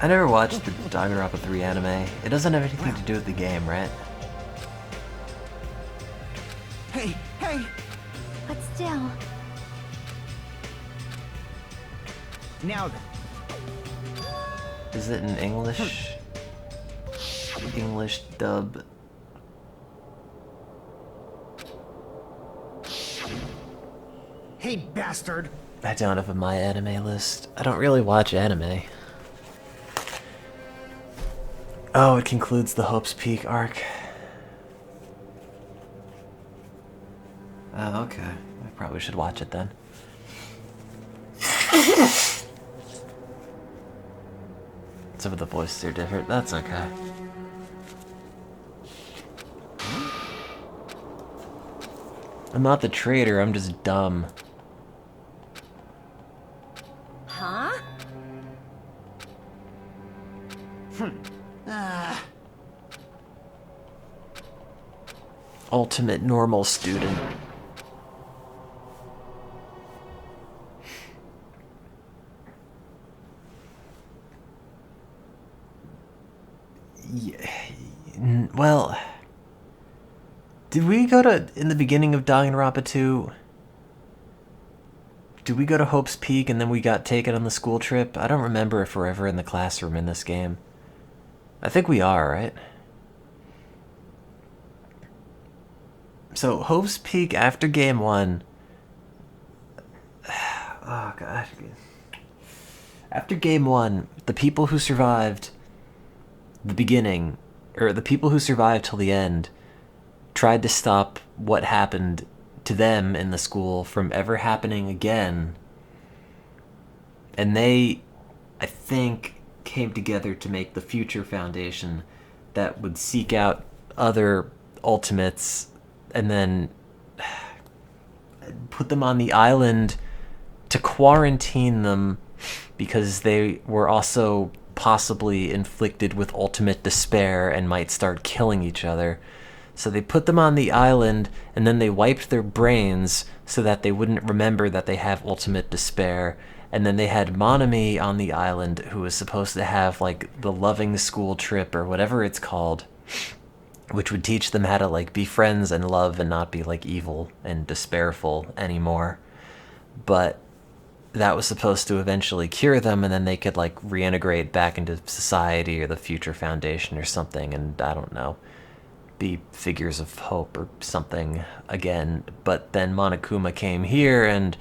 I never watched the Danganronpa 3 anime. It doesn't have anything to do with the game, right? Hey. But still. Now then. Is it in English? English dub? Hey, bastard! I don't have a My Anime list. I don't really watch anime. Oh, it concludes the Hope's Peak arc. Oh, okay. I probably should watch it then. Some of the voices are different. That's okay. I'm not the traitor, I'm just dumb. Huh? Ultimate normal student. Well, did we go to, in the beginning of Danganronpa 2, did we go to Hope's Peak and then we got taken on the school trip? I don't remember if we're ever in the classroom in this game. I think we are, right? So, Hope's Peak after Game 1. Oh, God. After Game 1, the people who survived the beginning, or the people who survived till the end, tried to stop what happened to them in the school from ever happening again. And they, I think, came together to make the Future Foundation that would seek out other Ultimates and then put them on the island to quarantine them because they were also possibly inflicted with ultimate despair and might start killing each other. So they put them on the island and then they wiped their brains so that they wouldn't remember that they have ultimate despair. And then they had Monami on the island, who was supposed to have like the loving school trip or whatever it's called, which would teach them how to like be friends and love and not be like evil and despairful anymore. But that was supposed to eventually cure them, and then they could like reintegrate back into society or the Future Foundation or something, and I don't know, be figures of hope or something again. But then Monokuma came here and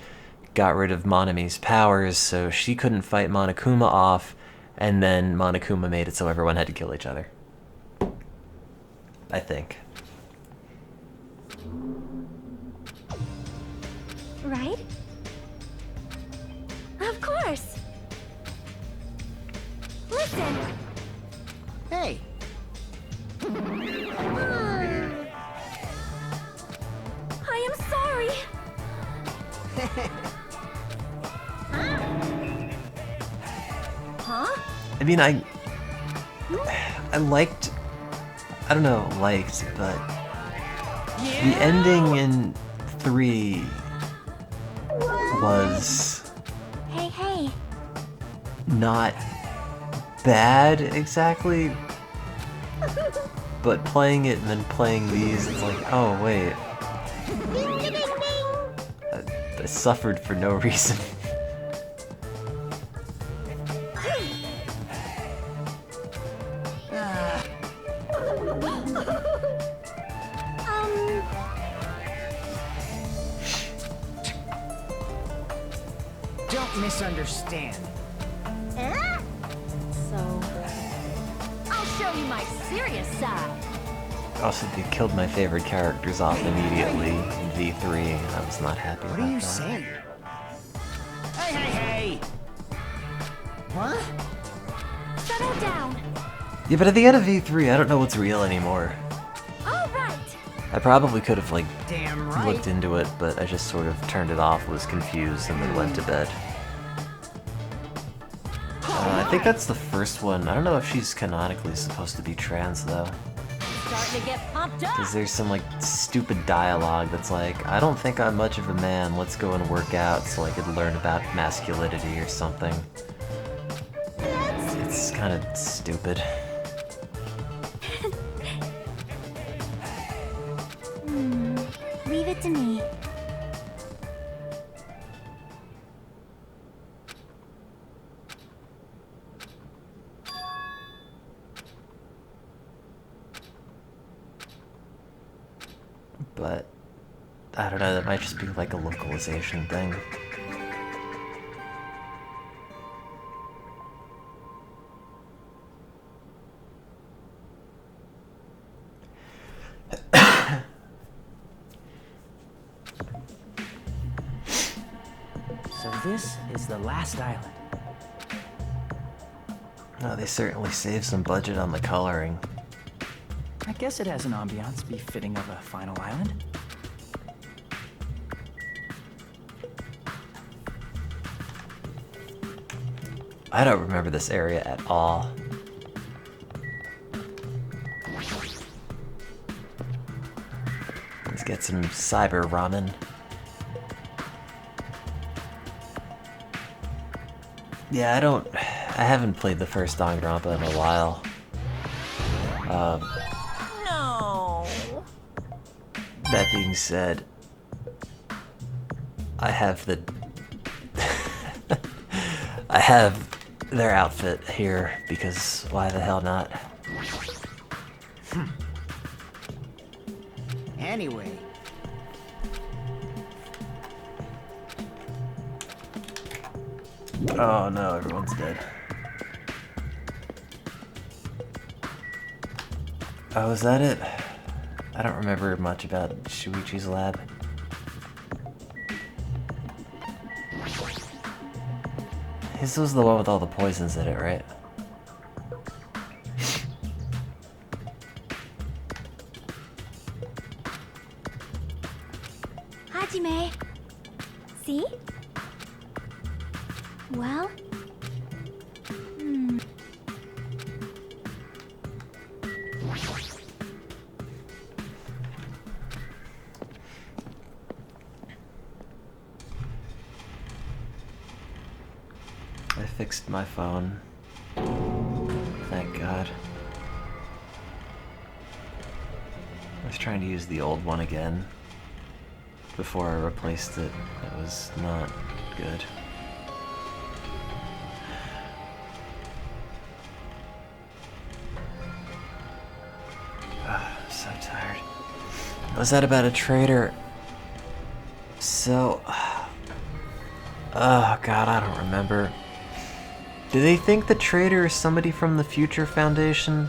got rid of Monami's powers, so she couldn't fight Monokuma off, and then Monokuma made it so everyone had to kill each other. I think. Right? Of course. Listen. Hey. I am sorry. Huh? I mean, I liked, I don't know, but the ending in 3 was Hey. not bad exactly, but playing it and then playing these, it's like, oh wait, I suffered for no reason. Don't misunderstand. So, I'll show you my serious side. Also, they killed my favorite characters off immediately in V3, and I was not happy about that. What are you saying? Hey! What? Settle down. Yeah, but at the end of V3, I don't know what's real anymore. All right. I probably could have, like, Damn right. looked into it, but I just sort of turned it off, was confused, and then went to bed. I think that's the first one. I don't know if she's canonically supposed to be trans, though. Starting to get pumped up. Because there's some, like, stupid dialogue that's like, I don't think I'm much of a man, let's go and work out so I could learn about masculinity or something. It's kind of stupid. Leave it to me. But, I don't know, that might just be like a localization thing. So this is the last island. No, they certainly saved some budget on the coloring. I guess it has an ambiance befitting of a final island. I don't remember this area at all. Let's get some cyber ramen. Yeah, I haven't played the first Danganronpa in a while. No. That being said, I have the I have their outfit here because why the hell not? Anyway, Oh no, everyone's dead. Oh, is that it? I don't remember much about Shuichi's lab. This was the one with all the poisons in it, right? Hajime. See? Well? I fixed my phone. Thank God. I was trying to use the old one again before I replaced it. It was not good. I'm so tired. Was that about a traitor? So... Oh God, I don't remember. Do they think the traitor is somebody from the Future Foundation?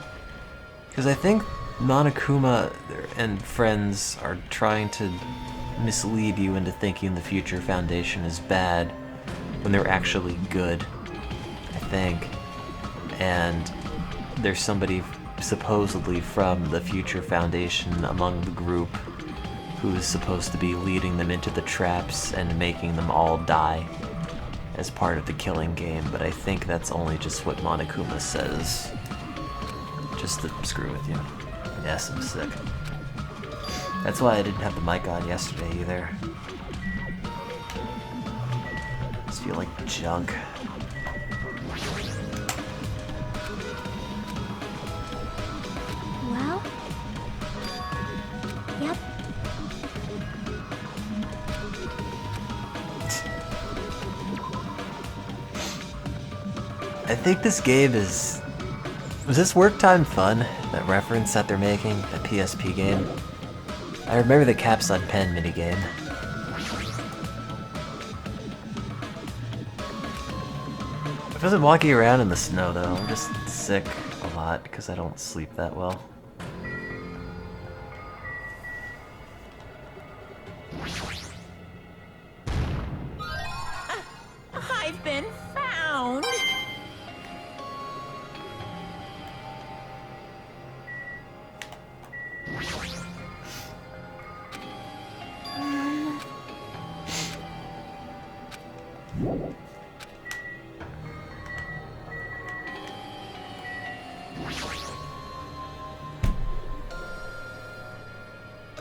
Because I think Monokuma and friends are trying to mislead you into thinking the Future Foundation is bad when they're actually good, I think. And there's somebody supposedly from the Future Foundation among the group who is supposed to be leading them into the traps and making them all die as part of the killing game, but I think that's only just what Monokuma says. Just to screw with you. Yes, I'm sick. That's why I didn't have the mic on yesterday either. I just feel like junk. Well? Yep. I think this game is... Was this Work Time Fun? That reference that they're making? That PSP game? I remember the Caps on Pen minigame. I wasn't walking around in the snow though, I'm just sick a lot because I don't sleep that well. I've been found.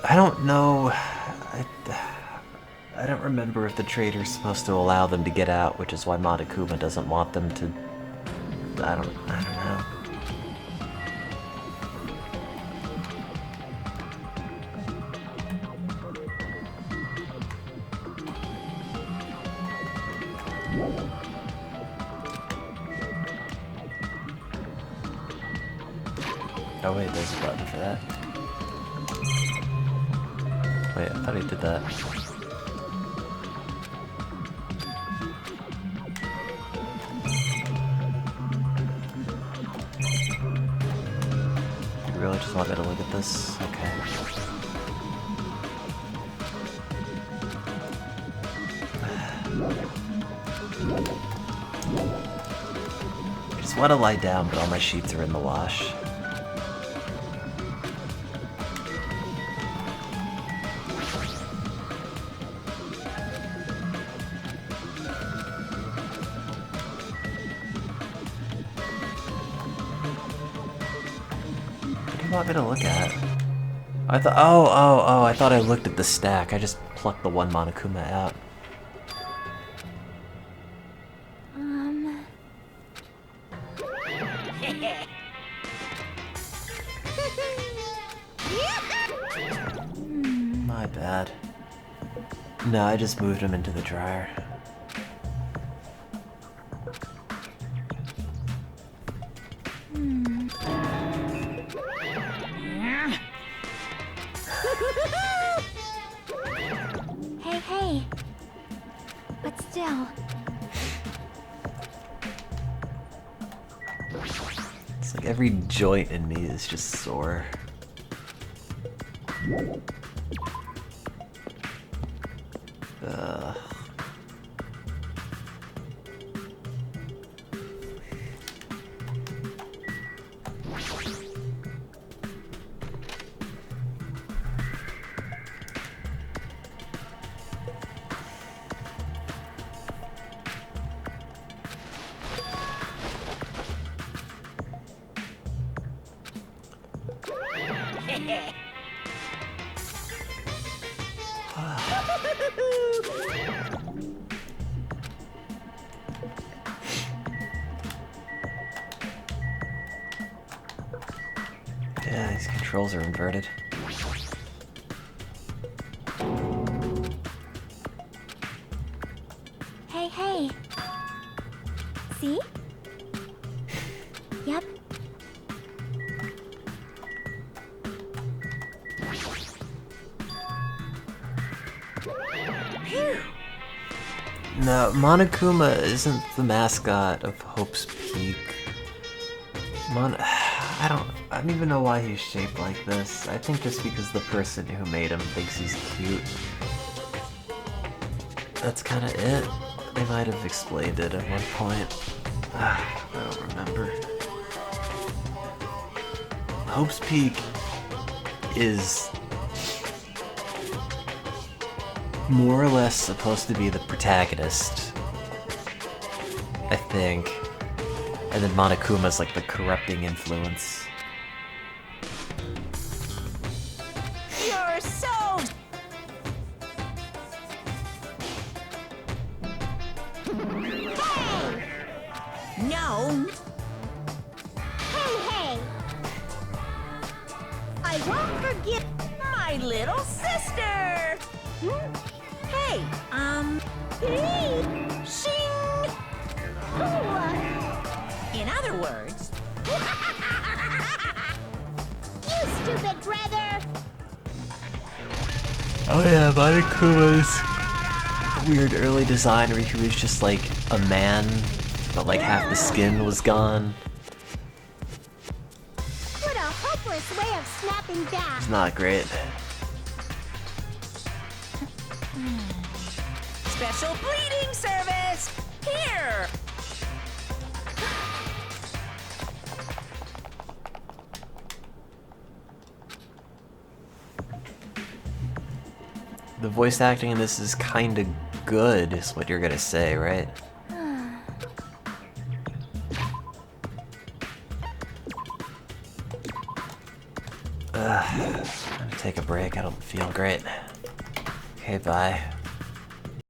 I don't know. I don't remember if the traitor's supposed to allow them to get out, which is why Monokuma doesn't want them to. I don't know. Oh wait, there's a button for that. Wait, I thought he did that. You really just want me to look at this? Okay. I just want to lie down, but all my sheets are in the wash. What do you want me to look at? I thought, oh, I thought I looked at the stack. I just plucked the one Monokuma out. bad. No, I just moved him into the dryer. Hey. But still. It's like every joint in me is just sore. Yeah, these controls are inverted. Hey. See? Yep. No, Monokuma isn't the mascot of Hope's Peak. I don't even know why he's shaped like this. I think just because the person who made him thinks he's cute. That's kind of it. They might have explained it at one point. I don't remember. Hope's Peak is more or less supposed to be the protagonist, I think. And then Monokuma's like the corrupting influence. You're so... Hey! No. Hey! I won't forget my little sister! Hey, Shing! In other words... You stupid brother! Oh yeah, Monokuma's weird early design where he was just like a man, but like half the skin was gone. What a hopeless way of snapping back! It's not great. Special bleeding service! Here! The voice acting in this is kinda good, is what you're gonna say, right? I'm gonna take a break, I don't feel great. Okay, bye.